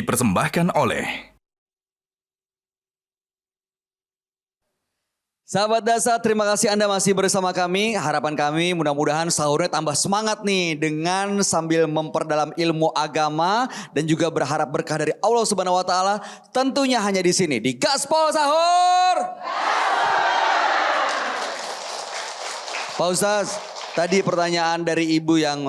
dipersembahkan oleh Sahabat Dasar, terima kasih Anda masih bersama kami. Harapan kami mudah-mudahan sahurnya tambah semangat nih dengan sambil memperdalam ilmu agama dan juga berharap berkah dari Allah Subhanahu wa taala. Tentunya hanya di sini di Gaspol Sahur. Pak Ustaz, tadi pertanyaan dari ibu yang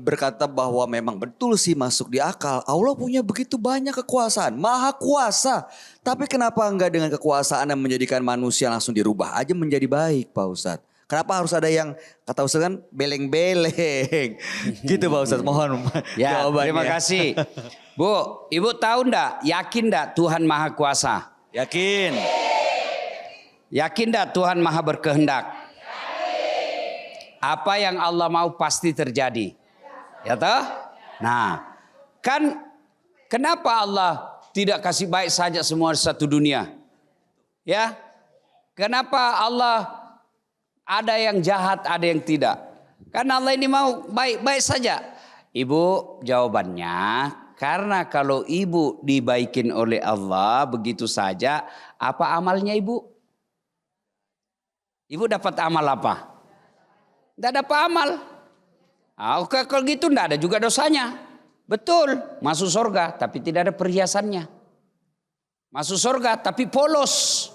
berkata bahwa memang betul sih masuk di akal. Allah punya begitu banyak kekuasaan, maha kuasa. Tapi kenapa enggak dengan kekuasaan yang menjadikan manusia langsung dirubah aja menjadi baik Pak Ustadz? Kenapa harus ada yang kata Ustadz kan beleng-beleng? Gitu Pak Ustadz, mohon ya, jawabannya. Terima kasih. Bu, Ibu tahu enggak, yakin enggak Tuhan Maha Kuasa? Yakin. Yakin enggak Tuhan Maha Berkehendak? Apa yang Allah mau pasti terjadi. Ya toh? Nah, kan kenapa Allah tidak kasih baik saja semua satu dunia? Ya. Kenapa Allah ada yang jahat, ada yang tidak? Karena Allah ini mau baik-baik saja. Ibu, jawabannya karena kalau ibu dibaikin oleh Allah begitu saja, apa amalnya ibu? Ibu dapat amal apa? Tidak dapat amal. Kalau gitu tidak ada juga dosanya. Betul, masuk surga tapi tidak ada perhiasannya. Masuk surga tapi polos.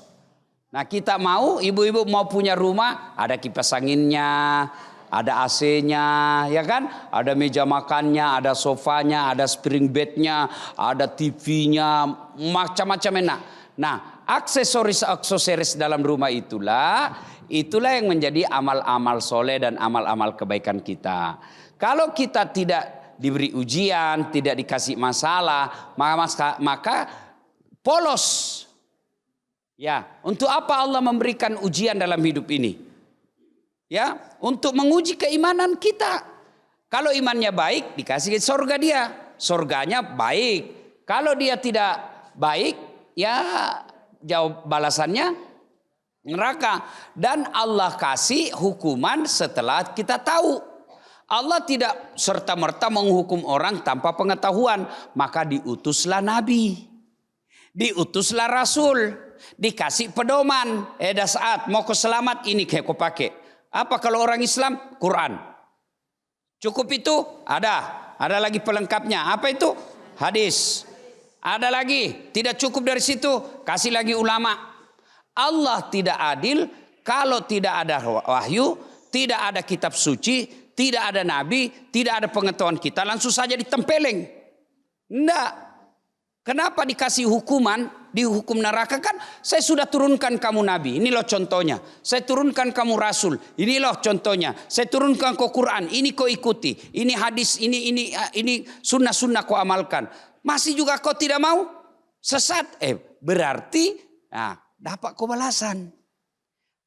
Nah kita mau, ibu-ibu mau punya rumah, ada kipas anginnya, ada AC-nya, ya kan? Ada meja makannya, ada sofanya, ada spring bednya, ada TV-nya, macam-macam enak. Nah aksesoris dalam rumah itulah yang menjadi amal-amal soleh dan amal-amal kebaikan kita. Kalau kita tidak diberi ujian, tidak dikasih masalah, maka polos. Ya, untuk apa Allah memberikan ujian dalam hidup ini? Ya, untuk menguji keimanan kita. Kalau imannya baik, dikasih surga dia. Surganya baik. Kalau dia tidak baik, ya jawab balasannya neraka. Dan Allah kasih hukuman setelah kita tahu. Allah tidak serta-merta menghukum orang tanpa pengetahuan. Maka diutuslah Nabi. Diutuslah Rasul. Dikasih pedoman. Dah saat mau kau selamat ini kayak kau pakai. Apa kalau orang Islam? Quran. Cukup itu? Ada. Ada lagi pelengkapnya. Apa itu? Hadis. Ada lagi. Tidak cukup dari situ. Kasih lagi ulama. Allah tidak adil kalau tidak ada wahyu. Tidak ada kitab suci. Tidak ada nabi, tidak ada pengetahuan kita, langsung saja ditempeleng. Enggak. Kenapa dikasih hukuman, dihukum neraka? Kan saya sudah turunkan kamu nabi, ini loh contohnya. Saya turunkan kamu rasul, ini loh contohnya. Saya turunkan kau Quran, ini kau ikuti. Ini hadis, ini sunnah-sunnah kau amalkan. Masih juga kau tidak mau? Sesat. Berarti dapat kau balasan.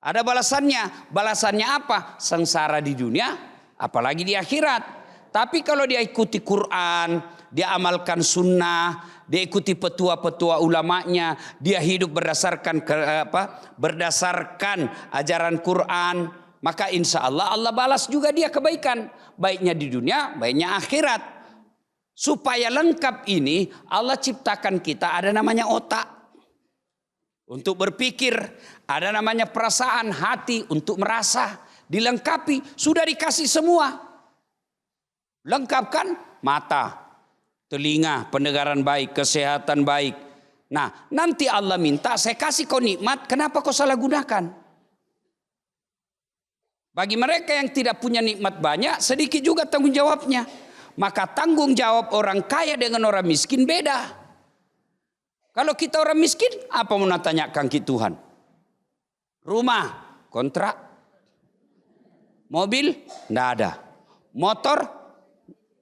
Ada balasannya. Balasannya apa? Sengsara di dunia. Apalagi di akhirat. Tapi kalau dia ikuti Quran, dia amalkan sunnah, dia ikuti petua-petua ulamanya, dia hidup berdasarkan ajaran Quran, maka insya Allah Allah balas juga dia kebaikan, baiknya di dunia, baiknya akhirat. Supaya lengkap ini Allah ciptakan kita ada namanya otak untuk berpikir, ada namanya perasaan hati untuk merasa. Dilengkapi, sudah dikasih semua. Lengkapkan mata, telinga, pendengaran baik, kesehatan baik. Nah, nanti Allah minta, saya kasih kau nikmat, kenapa kau salah gunakan? Bagi mereka yang tidak punya nikmat banyak, sedikit juga tanggung jawabnya. Maka tanggung jawab orang kaya dengan orang miskin beda. Kalau kita orang miskin, apa mau tanyakan ke Tuhan? Rumah, kontrak. Mobil, tidak ada. Motor,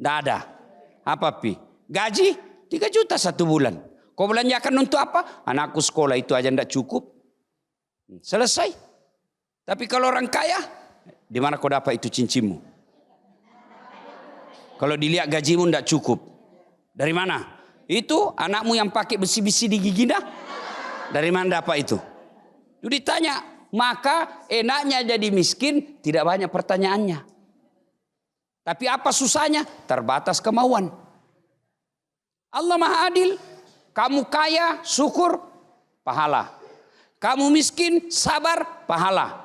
tidak ada. Apa pi? Gaji, 3 juta 1 bulan. Kau belanjakan untuk apa? Anakku sekolah itu aja tidak cukup. Selesai. Tapi kalau orang kaya, di mana kau dapat itu cincinmu? Kalau dilihat gajimu tidak cukup. Dari mana? Itu anakmu yang pakai besi-besi di gigi dah. Dari mana dapat itu? Itu ditanya. Maka enaknya jadi miskin, tidak banyak pertanyaannya. Tapi apa susahnya? Terbatas kemauan. Allah Maha Adil. Kamu kaya, syukur, pahala. Kamu miskin, sabar, pahala.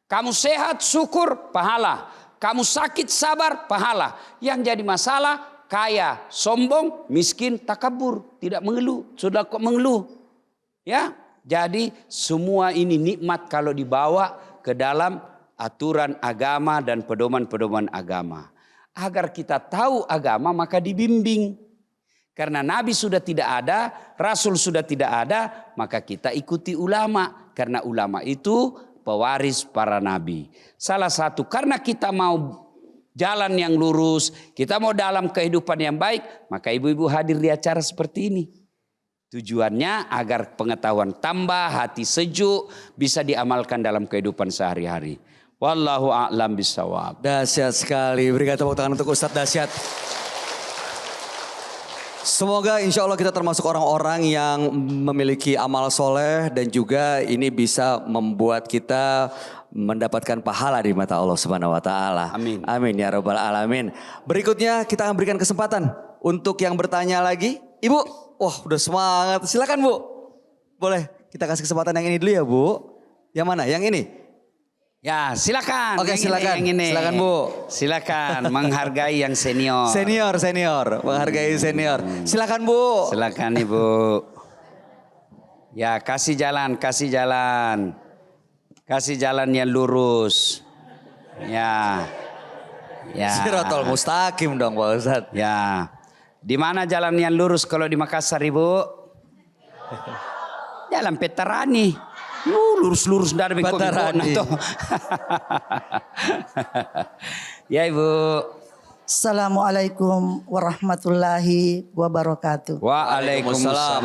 Kamu sehat, syukur, pahala. Kamu sakit, sabar, pahala. Yang jadi masalah, kaya, sombong, miskin, takabur, tidak mengeluh. Sudah kok mengeluh. Ya, jadi semua ini nikmat kalau dibawa ke dalam aturan agama dan pedoman-pedoman agama. Agar kita tahu agama maka dibimbing. Karena Nabi sudah tidak ada, Rasul sudah tidak ada, maka kita ikuti ulama. Karena ulama itu pewaris para nabi. Salah satu karena kita mau jalan yang lurus, kita mau dalam kehidupan yang baik, maka ibu-ibu hadir di acara seperti ini. Tujuannya agar pengetahuan tambah, hati sejuk, bisa diamalkan dalam kehidupan sehari-hari. Wallahu a'lam bishawab. Dahsyat sekali. Berikan tepuk tangan untuk Ustadz dahsyat. Semoga insya Allah kita termasuk orang-orang yang memiliki amal soleh dan juga ini bisa membuat kita mendapatkan pahala di mata Allah Subhanahu Wa Taala. Amin. Amin ya Rabbal Alamin. Berikutnya kita akan berikan kesempatan untuk yang bertanya lagi. Ibu, wah udah semangat. Silakan Bu. Boleh kita kasih kesempatan yang ini dulu ya Bu. Yang mana? Yang ini? Ya silakan. Oke, yang silakan. Ini, yang ini. Silakan Bu. Silakan menghargai yang senior. Senior. Menghargai senior. Silakan Bu. Silakan Ibu. Ya kasih jalan. Kasih jalan yang lurus. Ya. Siratal mustaqim dong Pak Ustadz. Ya. Di mana jalan yang lurus kalau di Makassar Ibu? Jalan Petarani. Lurus dari Petarani. Ya Ibu. Assalamualaikum warahmatullahi wabarakatuh. Waalaikumsalam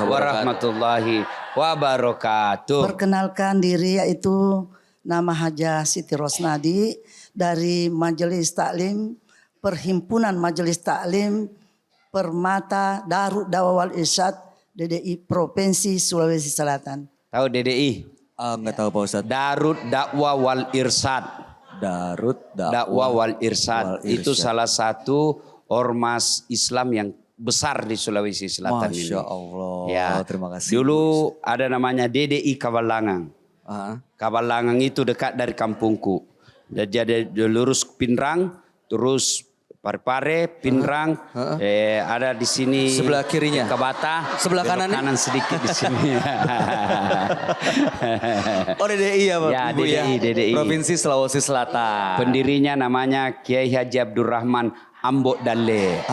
warahmatullahi wabarakatuh. Perkenalkan diri, yaitu nama Haja Siti Rosnadi dari Majelis Taklim Perhimpunan Majelis Taklim Permata Darut Dakwah wal Irsyad DDI Provinsi Sulawesi Selatan. Tahu DDI? Enggak tahu Pak Ustadz. Darut Dakwah wal Irsyad. Darut Dakwah wal Irsyad. Itu salah satu ormas Islam yang besar di Sulawesi Selatan ini. Masya Allah. Ya. Terima kasih. Dulu ada namanya DDI Kabalangang. Kabalangang itu dekat dari kampungku. Jadi ada lurus Pinrang, terus Parepare, Pinrang, ada di sini sebelah kirinya. Kabata, sebelah kanan sedikit di sini. Oh DDI ya Pak? Ya, Bu, DDI. Provinsi Sulawesi Selatan. Pendirinya namanya Kiai Haji Abdurrahman Ambok Dalle.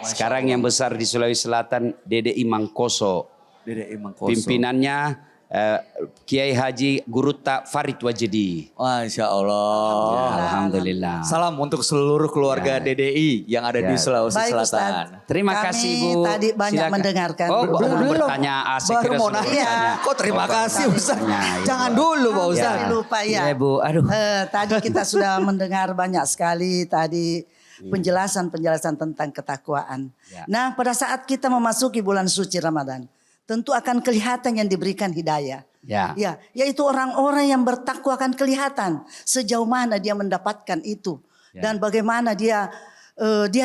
Sekarang yang besar di Sulawesi Selatan DDI Mangkoso. DDI Mangkoso. Pimpinannya Kiai Haji Guruta Farid Wajedi. Masya Allah. Ya, Alhamdulillah. Salam untuk seluruh keluarga DDI yang ada di Sulawesi Baik, Selatan. Terima Kami kasih Bu. tadi banyak Silakan. mendengarkan. Oh, Belum. bertanya asik. Baru kira mau sudah nanya. bertanya. Kok terima kasih Ustaz. Ya. Jangan dulu Pak Ustaz. Jangan lupa ya. Ya Bu, aduh. Tadi kita sudah mendengar banyak sekali tadi penjelasan-penjelasan tentang ketakwaan. Ya. Nah, pada saat kita memasuki bulan suci Ramadan, tentu akan kelihatan yang diberikan hidayah. Ya. Ya, yaitu orang-orang yang bertakwa akan kelihatan sejauh mana dia mendapatkan itu dan bagaimana dia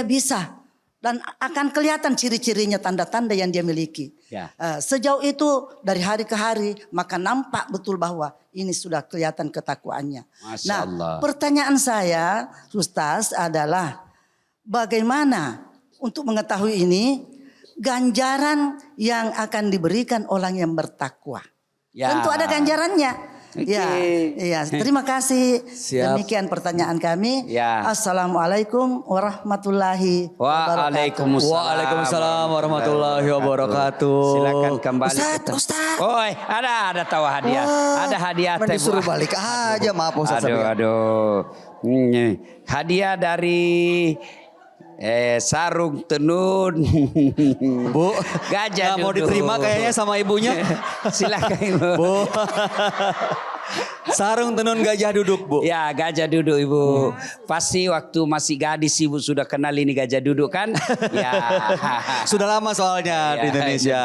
bisa dan akan kelihatan ciri-cirinya, tanda-tanda yang dia miliki. Ya. Sejauh itu dari hari ke hari maka nampak betul bahwa ini sudah kelihatan ketakwaannya. Masya Nah, Allah. pertanyaan saya Ustaz adalah bagaimana untuk mengetahui ini ganjaran yang akan diberikan orang yang bertakwa. Ya. Tentu ada ganjarannya. Oke. Ya, terima kasih. Siap. Demikian pertanyaan kami. Ya. Assalamualaikum warahmatullahi wabarakatuh. Waalaikumsalam warahmatullahi wabarakatuh. Silakan kembali. Ustaz. Oh, ada tahu hadiah. Ada hadiah teh Bu. Disuruh balik aja maaf Ustaz. Aduh. Hadiah dari sarung tenun. Bu, Gajah nggak mau duduk. diterima kayaknya sama ibunya. Silakan Ibu. Bu. Sarung tenun gajah duduk Bu. Ya, gajah duduk Ibu. Pasti waktu masih gadis Ibu sudah kenal ini gajah duduk kan? Ya. Sudah lama soalnya di Ya, Indonesia.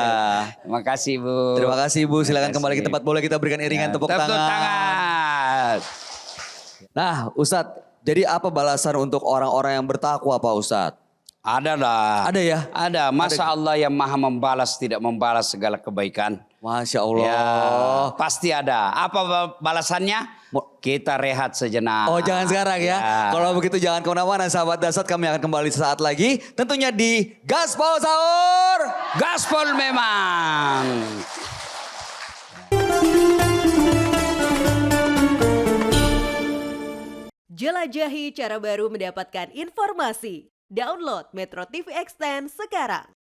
Terima kasih Ibu. Terima kasih Bu. Silakan Terima kembali ke kasih. tempat. Boleh kita berikan iringan tepuk Tepuk tangan. tangan. Nah Ustadz, jadi apa balasan untuk orang-orang yang bertakwa Pak Ustadz? Ada lah. Ada ya? Ada. Masa Allah yang maha membalas tidak membalas segala kebaikan? Masya Allah. Ya, pasti ada. Apa balasannya? Kita rehat sejenak. Oh jangan sekarang ya. Kalau begitu jangan kemana-mana sahabat Dasar. Kami akan kembali sesaat lagi. Tentunya di Gaspol Sahur. Gaspol memang. Jelajahi cara baru mendapatkan informasi. Download Metro TV Extend sekarang.